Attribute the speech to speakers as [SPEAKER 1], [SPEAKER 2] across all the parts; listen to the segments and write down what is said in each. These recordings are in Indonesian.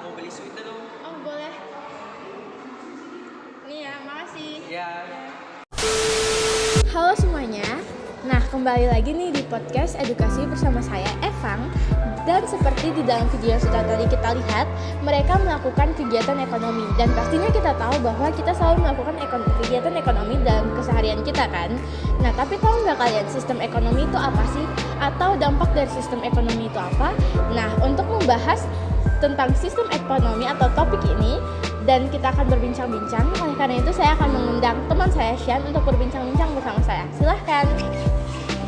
[SPEAKER 1] mau beli sweet dong.
[SPEAKER 2] Oh boleh. Nih ya, makasih.
[SPEAKER 1] Ya.
[SPEAKER 2] Halo semuanya. Nah, kembali lagi nih di podcast edukasi bersama saya Evang. Dan seperti di dalam video yang sudah tadi kita lihat, mereka melakukan kegiatan ekonomi. Dan pastinya kita tahu bahwa kita selalu melakukan kegiatan ekonomi dalam keseharian kita kan. Nah, tapi tahu nggak kalian sistem ekonomi itu apa sih? Atau dampak dari sistem ekonomi itu apa? Nah, untuk membahas tentang sistem ekonomi atau topik ini, dan kita akan berbincang-bincang. Oleh karena itu saya akan mengundang teman saya Shan untuk berbincang-bincang bersama saya. Silahkan.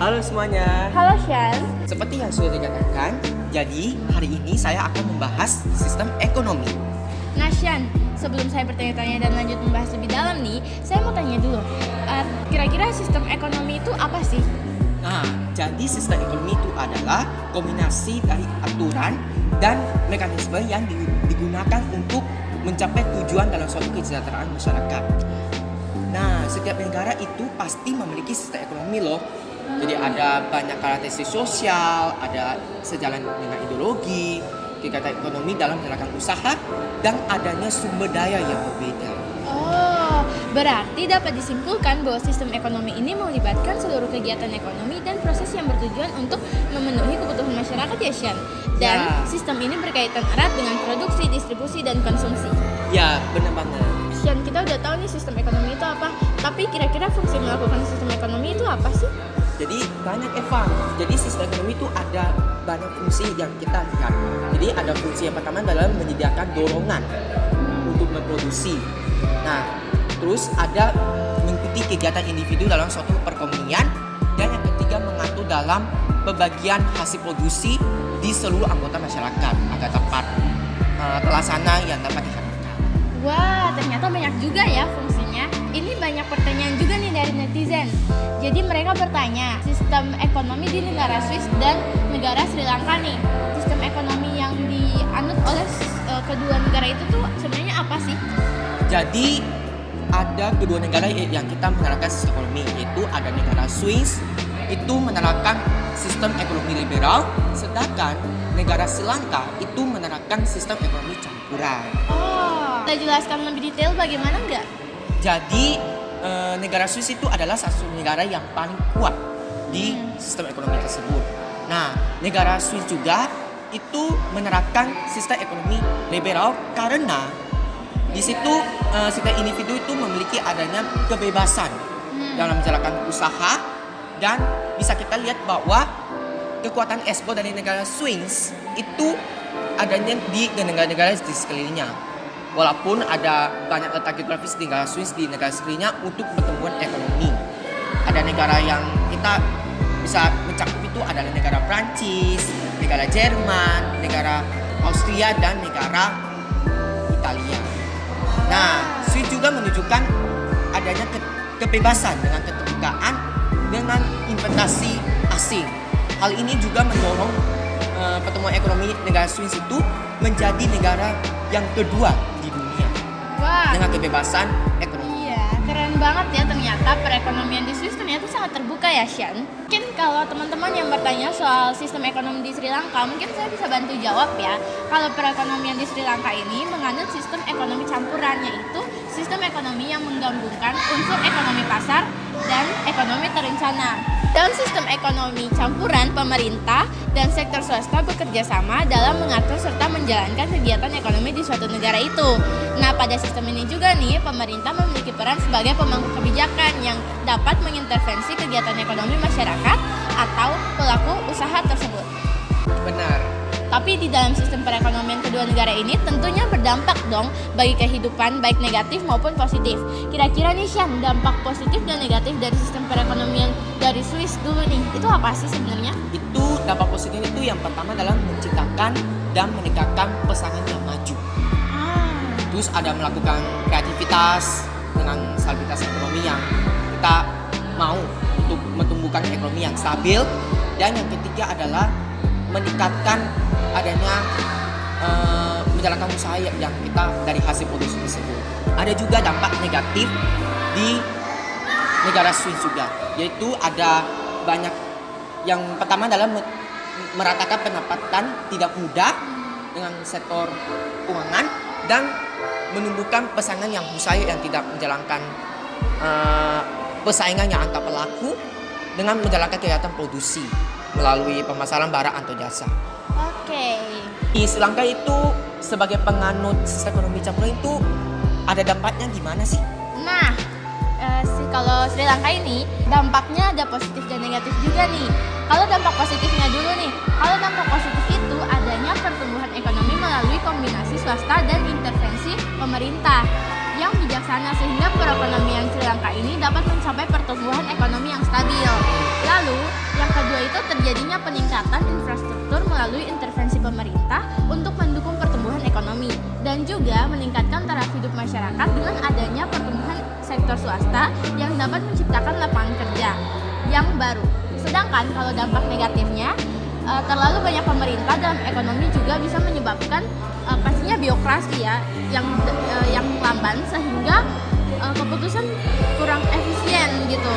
[SPEAKER 1] Halo semuanya.
[SPEAKER 2] Halo Shan.
[SPEAKER 1] Seperti yang sudah dikatakan, jadi hari ini saya akan membahas sistem ekonomi.
[SPEAKER 2] Nah Shan, sebelum saya bertanya-tanya dan lanjut membahas lebih dalam nih, saya mau tanya dulu, kira-kira sistem ekonomi itu apa sih?
[SPEAKER 1] Nah, jadi sistem ekonomi itu adalah kombinasi dari aturan dan mekanisme yang digunakan untuk mencapai tujuan dalam suatu kesejahteraan masyarakat. Nah, setiap negara itu pasti memiliki sistem ekonomi loh. Jadi ada banyak karakteristik sosial, ada sejalan dengan ideologi, kegiatan ekonomi dalam menjalankan usaha, dan adanya sumber daya yang berbeda.
[SPEAKER 2] Oh, berarti dapat disimpulkan bahwa sistem ekonomi ini melibatkan seluruh kegiatan ekonomi dan proses yang bertujuan untuk memenuhi kebutuhan masyarakat ya Shan. Dan sistem ini berkaitan erat dengan produksi, distribusi, dan konsumsi.
[SPEAKER 1] Ya, benar banget.
[SPEAKER 2] Shan, kita udah tahu nih sistem ekonomi itu apa, tapi kira-kira fungsi melakukan sistem ekonomi itu apa sih?
[SPEAKER 1] Jadi banyak Eva. Jadi sistem ekonomi itu ada banyak fungsi yang kita lihat. Jadi ada fungsi yang pertama dalam menyediakan dorongan untuk memproduksi. Nah, terus ada mengikuti kegiatan individu dalam suatu perekonomian, dan yang ketiga mengatur dalam pembagian hasil produksi di seluruh anggota masyarakat agar tepat terlaksana yang dapat diharapkan.
[SPEAKER 2] Wah, ternyata banyak juga ya fungsinya. Ini banyak pertanyaan juga nih dari netizen. Jadi mereka bertanya, sistem ekonomi di negara Swiss dan negara Sri Lanka nih, sistem ekonomi yang dianut oleh kedua negara itu tuh sebenarnya apa sih?
[SPEAKER 1] Jadi ada kedua negara yang kita menerapkan sistem ekonomi, yaitu ada negara Swiss itu menerapkan sistem ekonomi liberal, sedangkan negara Sri Lanka itu menerapkan sistem ekonomi campuran.
[SPEAKER 2] Oh, kita jelaskan lebih detail bagaimana nggak?
[SPEAKER 1] Jadi negara Swiss itu adalah satu negara yang paling kuat di sistem ekonomi tersebut. Nah, negara Swiss juga itu menerapkan sistem ekonomi liberal karena di situ setiap individu itu memiliki adanya kebebasan dalam menjalankan usaha, dan bisa kita lihat bahwa kekuatan ekspor dari negara Swiss itu adanya di negara-negara di sekelilingnya. Walaupun ada banyak letak geografis di negara Swiss di negara sekelilingnya untuk pertumbuhan ekonomi. Ada negara yang kita bisa mencakup itu adalah negara Prancis, negara Jerman, negara Austria, dan negara Italia. Nah, Swiss juga menunjukkan adanya kebebasan dengan keterbukaan dengan investasi asing. Hal ini juga mendorong pertumbuhan ekonomi negara Swiss itu menjadi negara yang kedua di dunia.
[SPEAKER 2] Wah,
[SPEAKER 1] dengan kebebasan ekonomi.
[SPEAKER 2] Iya, keren banget ya, ternyata perekonomian di Swiss ternyata sangat terbuka ya Shan. Mungkin kalau teman-teman yang bertanya soal sistem ekonomi di Sri Lanka, mungkin saya bisa bantu jawab ya. Kalau perekonomian di Sri Lanka ini menganut sistem ekonomi campuran, yaitu sistem ekonomi yang menggabungkan unsur ekonomi pasar dan ekonomi terencana. Dalam sistem ekonomi campuran, pemerintah dan sektor swasta bekerja sama dalam mengatur serta menjalankan kegiatan ekonomi di suatu negara itu. Nah, pada sistem ini juga nih, pemerintah memiliki peran sebagai pemangku kebijakan yang dapat mengintervensi kegiatan ekonomi masyarakat atau pelaku usaha tersebut.
[SPEAKER 1] Benar.
[SPEAKER 2] Tapi di dalam sistem perekonomian kedua negara ini tentunya berdampak dong bagi kehidupan baik negatif maupun positif. Kira-kira nih Shan, dampak positif dan negatif dari sistem perekonomian dari Swiss dulu nih, itu apa sih sebenarnya?
[SPEAKER 1] Itu dampak positif itu yang pertama adalah menciptakan dan meningkatkan pasangan yang maju. Terus ada melakukan kreativitas dengan stabilitas ekonomi yang kita mau untuk menumbuhkan ekonomi yang stabil, dan yang ketiga adalah meningkatkan adanya menjalankan usaha yang kita dari hasil produksi tersebut. Ada juga dampak negatif di negara Swiss juga, yaitu ada banyak yang pertama adalah meratakan pendapatan tidak mudah, dengan sektor keuangan dan menumbuhkan persaingan yang musai yang tidak menjalankan persaingan yang antar pelaku dengan menjalankan kegiatan produksi melalui pemasaran barang atau jasa.
[SPEAKER 2] Oke.
[SPEAKER 1] Di Sri Lanka itu sebagai penganut sistem ekonomi campuran itu ada dampaknya gimana sih?
[SPEAKER 2] Nah, kalau Sri Lanka ini dampaknya ada positif dan negatif juga nih. Kalau dampak positifnya dulu nih, kalau dampak positif itu adanya pertumbuhan ekonomi melalui kombinasi swasta dan intervensi pemerintah yang bijaksana sehingga perekonomian Sri Lanka ini dapat mencapai pertumbuhan ekonomi yang stabil. Lalu, yang kedua itu terjadinya peningkatan infrastruktur melalui intervensi pemerintah untuk mendukung pertumbuhan ekonomi dan juga meningkatkan taraf hidup masyarakat dengan adanya pertumbuhan sektor swasta yang dapat menciptakan lapangan kerja yang baru. Sedangkan kalau dampak negatifnya, terlalu banyak pemerintah dalam ekonomi juga bisa menyebabkan pastinya birokrasi ya yang lamban sehingga keputusan kurang efisien gitu.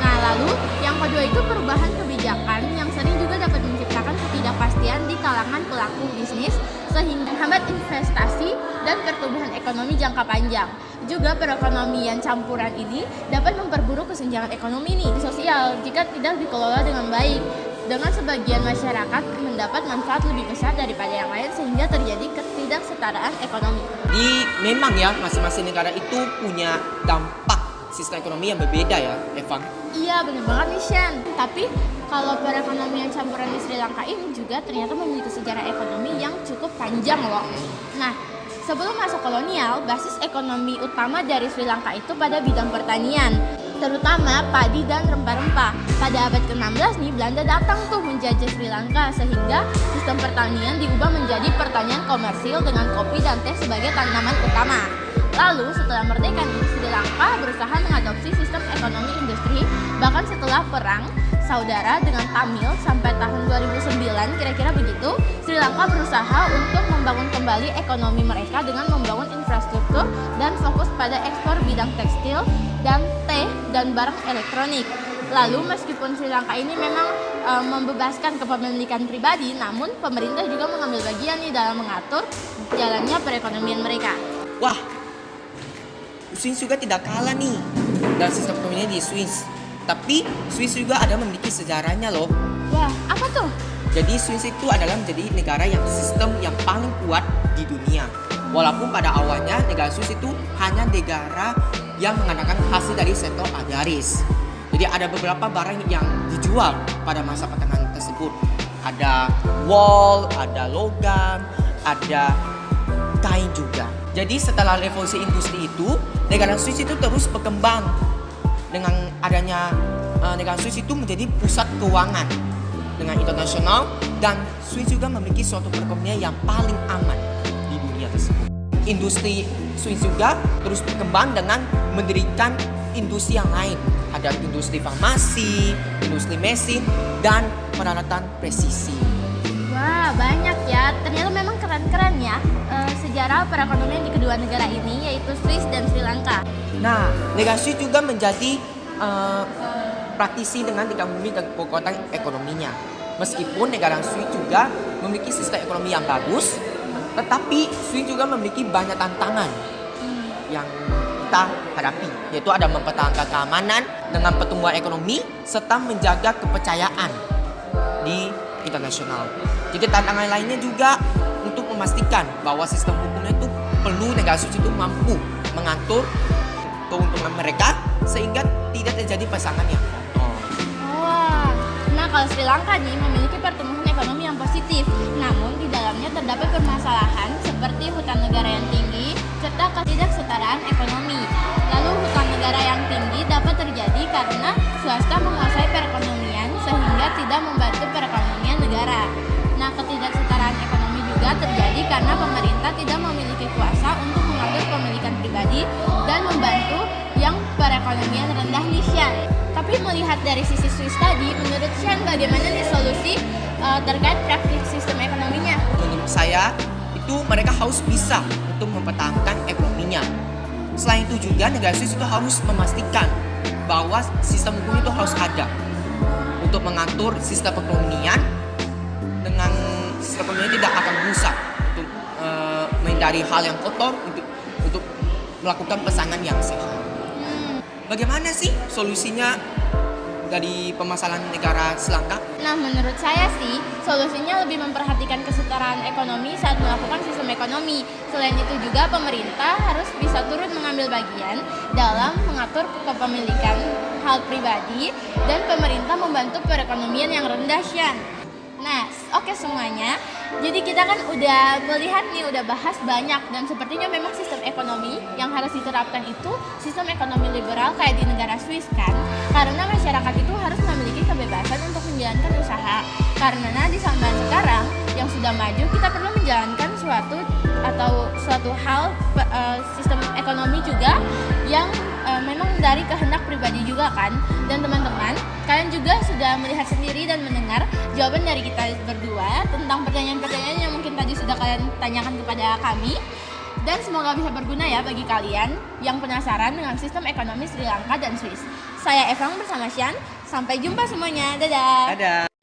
[SPEAKER 2] Nah, lalu yang kedua itu perubahan kebijakan yang sering juga dapat menciptakan ketidakpastian di kalangan pelaku bisnis sehingga menghambat investasi dan pertumbuhan ekonomi jangka panjang. Juga perekonomian campuran ini dapat memperburuk kesenjangan ekonomi sosial jika tidak dikelola dengan baik. Dengan sebagian masyarakat mendapat manfaat lebih besar daripada yang lain sehingga terjadi ketidaksetaraan ekonomi.
[SPEAKER 1] Jadi memang ya masing-masing negara itu punya dampak sistem ekonomi yang berbeda ya, Evan.
[SPEAKER 2] Iya benar banget nih Shan. Tapi kalau perekonomian campuran di Sri Lanka ini juga ternyata memiliki sejarah ekonomi yang cukup panjang loh. Nah, sebelum masa kolonial, basis ekonomi utama dari Sri Lanka itu pada bidang pertanian, terutama padi dan rempah-rempah. Pada abad ke-16 nih, Belanda datang tuh menjajah Sri Lanka sehingga sistem pertanian diubah menjadi pertanian komersil dengan kopi dan teh sebagai tanaman utama. Lalu setelah merdeka nih, Sri Lanka berusaha mengadopsi sistem ekonomi industri bahkan setelah perang saudara dengan Tamil sampai tahun 2009 kira-kira begitu. Sri Lanka berusaha untuk membangun kembali ekonomi mereka dengan membangun infrastruktur dan fokus pada ekspor bidang tekstil dan teh dan barang elektronik. Lalu meskipun Sri Lanka ini memang membebaskan kepemilikan pribadi, namun pemerintah juga mengambil bagian nih dalam mengatur jalannya perekonomian mereka.
[SPEAKER 1] Wah, Swiss juga tidak kalah nih dalam sistem ekonominya di Swiss. Tapi Swiss juga ada memiliki sejarahnya loh.
[SPEAKER 2] Wah, apa tuh?
[SPEAKER 1] Jadi Swiss itu adalah menjadi negara yang sistem yang paling kuat di dunia. Walaupun pada awalnya negara Swiss itu hanya negara yang mengandalkan hasil dari sektor agraris. Jadi ada beberapa barang yang dijual pada masa pertengahan tersebut. Ada wool, ada logam, ada kain juga. Jadi setelah revolusi industri itu, negara Swiss itu terus berkembang. Dengan adanya negara Swiss itu menjadi pusat keuangan dengan internasional, dan Swiss juga memiliki suatu perekonomian yang paling aman di dunia tersebut. Industri Swiss juga terus berkembang dengan mendirikan industri yang lain. Ada industri farmasi, industri mesin, dan peralatan presisi.
[SPEAKER 2] Wah, banyak ya. Ternyata memang keren-keren ya sejarah perekonomian di kedua negara ini, yaitu Swiss dan Sri Lanka.
[SPEAKER 1] Nah, negara Swiss juga menjadi praktisi dengan tingkat bumi dan kekuatan ekonominya. Meskipun negara Swiss juga memiliki sistem ekonomi yang bagus, tetapi Swiss juga memiliki banyak tantangan yang kita hadapi, yaitu ada mempertahankan keamanan dengan pertumbuhan ekonomi serta menjaga kepercayaan di internasional. Jadi tantangan lainnya juga untuk memastikan bahwa sistem hukumnya itu perlu negara Swiss itu mampu mengatur keuntungan mereka sehingga tidak terjadi pasangan yang kotor.
[SPEAKER 2] Wah, nah kalau Sri Lanka nih memiliki pertumbuhan ekonomi yang positif, namun di dalamnya terdapat permasalahan seperti hutan negara yang tinggi serta ketidaksetaraan ekonomi. Lalu hutan negara yang tinggi dapat terjadi karena swasta menguasai perekonomian sehingga tidak membantu perekonomian negara. Nah, ketidaksetaraan ekonomi juga terjadi karena pemerintah tidak memiliki kuasa untuk mengatur pemilikan pribadi dan membantu yang perekonomian rendah nih Shan. Tapi melihat dari sisi Swiss tadi, menurut Shan bagaimana nih solusi terkait praktik sistem ekonominya?
[SPEAKER 1] Menurut saya itu mereka harus bisa untuk mempertahankan ekonominya. Selain itu juga negara Swiss itu harus memastikan bahwa sistem hukum itu harus ada untuk mengatur sistem perekonomian dengan sistem ekonomi tidak akan rusak untuk menghindari hal yang kotor untuk melakukan pasangan yang sehat. Bagaimana sih solusinya dari permasalahan negara Sri Lanka?
[SPEAKER 2] Nah, menurut saya sih, solusinya lebih memperhatikan kesetaraan ekonomi saat melakukan sistem ekonomi. Selain itu juga pemerintah harus bisa turut mengambil bagian dalam mengatur kepemilikan hal pribadi dan pemerintah membantu perekonomian yang rendah, Shan. Nah, oke semuanya. Jadi kita kan udah melihat nih, udah bahas banyak, dan sepertinya memang sistem ekonomi yang harus diterapkan itu sistem ekonomi liberal kayak di negara Swiss kan. Karena masyarakat itu harus memiliki kebebasan untuk menjalankan usaha. Karena di zaman sekarang yang sudah maju, kita perlu menjalankan suatu hal sistem ekonomi juga yang memang dari kehendak pribadi juga kan. Dan teman-teman, kalian juga sudah melihat sendiri dan mendengar jawaban dari kita berdua tentang pertanyaan-pertanyaan yang mungkin tadi sudah kalian tanyakan kepada kami. Dan semoga bisa berguna ya bagi kalian yang penasaran dengan sistem ekonomi Sri Lanka dan Swiss. Saya Evang bersama Shan. Sampai jumpa semuanya. Dadah.
[SPEAKER 1] Dadah.